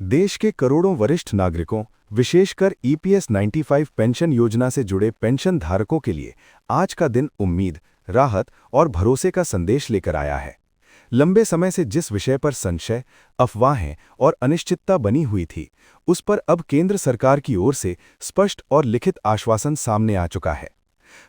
देश के करोड़ों वरिष्ठ नागरिकों, विशेषकर ईपीएस 95 पेंशन योजना से जुड़े पेंशन धारकों के लिए आज का दिन उम्मीद, राहत और भरोसे का संदेश लेकर आया है। लंबे समय से जिस विषय पर संशय, अफवाहें और अनिश्चितता बनी हुई थी, उस पर अब केंद्र सरकार की ओर से स्पष्ट और लिखित आश्वासन सामने आ चुका है।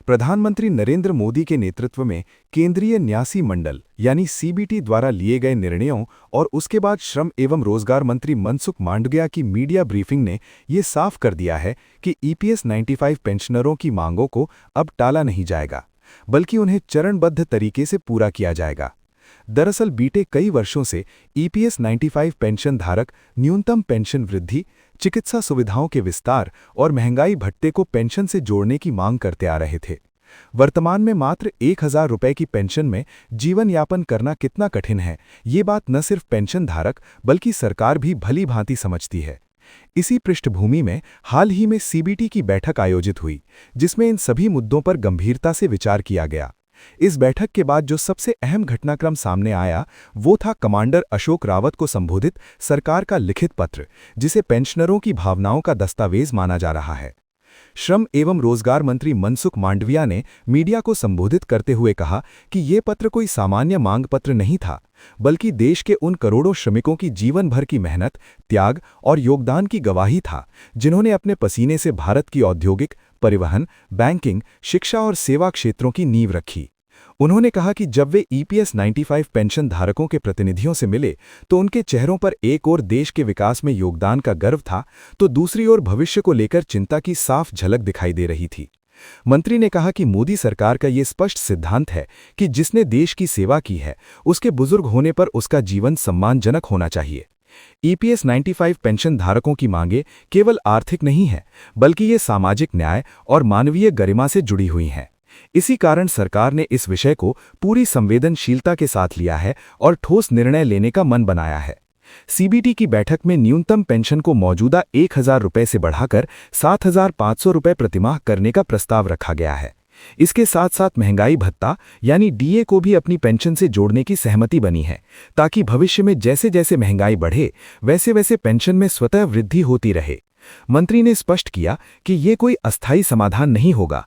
प्रधानमंत्री नरेंद्र मोदी के नेतृत्व में केंद्रीय न्यासी मंडल यानी सीबीटी द्वारा लिए गए निर्णयों और उसके बाद श्रम एवं रोजगार मंत्री मनसुख मांडविया की मीडिया ब्रीफिंग ने ये साफ कर दिया है कि ईपीएस 95 पेंशनरों की मांगों को अब टाला नहीं जाएगा, बल्कि उन्हें चरणबद्ध तरीके से पूरा किया जाएगा। दरअसल बीते कई वर्षों से ईपीएस 95 पेंशन धारक न्यूनतम पेंशन वृद्धि, चिकित्सा सुविधाओं के विस्तार और महंगाई भत्ते को पेंशन से जोड़ने की मांग करते आ रहे थे। वर्तमान में मात्र 1000 रुपए की पेंशन में जीवन यापन करना कितना कठिन है, ये बात न सिर्फ पेंशन धारक बल्कि सरकार भी भली भांति समझती है। इसी पृष्ठभूमि में हाल ही में सीबीटी की बैठक आयोजित हुई, जिसमें इन सभी मुद्दों पर गंभीरता से विचार किया गया। इस बैठक के बाद जो सबसे अहम घटनाक्रम सामने आया, वो था कमांडर अशोक रावत को संबोधित सरकार का लिखित पत्र, जिसे पेंशनरों की भावनाओं का दस्तावेज माना जा रहा है। श्रम एवं रोजगार मंत्री मनसुख मांडविया ने मीडिया को संबोधित करते हुए कहा कि ये पत्र कोई सामान्य मांग पत्र नहीं था, बल्कि देश के उन करोड़ों श्रमिकों की जीवन भर की मेहनत, त्याग और योगदान की गवाही था, जिन्होंने अपने पसीने से भारत की औद्योगिक, परिवहन, बैंकिंग, शिक्षा और सेवा क्षेत्रों की नींव रखी। उन्होंने कहा कि जब वे ईपीएस 95 पेंशन धारकों के प्रतिनिधियों से मिले, तो उनके चेहरों पर एक ओर देश के विकास में योगदान का गर्व था, तो दूसरी ओर भविष्य को लेकर चिंता की साफ झलक दिखाई दे रही थी। मंत्री ने कहा कि मोदी सरकार का ये स्पष्ट सिद्धांत है कि जिसने देश की सेवा की है, उसके बुजुर्ग होने पर उसका जीवन सम्मानजनक होना चाहिए। ईपीएस 95 पेंशन धारकों की मांगें केवल आर्थिक नहीं हैं, बल्कि ये सामाजिक न्याय और मानवीय गरिमा से जुड़ी हुई हैं। इसी कारण सरकार ने इस विषय को पूरी संवेदनशीलता के साथ लिया है और ठोस निर्णय लेने का मन बनाया है। सीबीटी की बैठक में न्यूनतम पेंशन को मौजूदा 1000 रुपये से बढ़ाकर 7500 रुपये प्रतिमाह करने का प्रस्ताव रखा गया है। इसके साथ साथ महंगाई भत्ता यानी डीए को भी अपनी पेंशन से जोड़ने की सहमति बनी है, ताकि भविष्य में जैसे जैसे महंगाई बढ़े, वैसे वैसे पेंशन में स्वतः वृद्धि होती रहे। मंत्री ने स्पष्ट किया कि ये कोई अस्थायी समाधान नहीं होगा,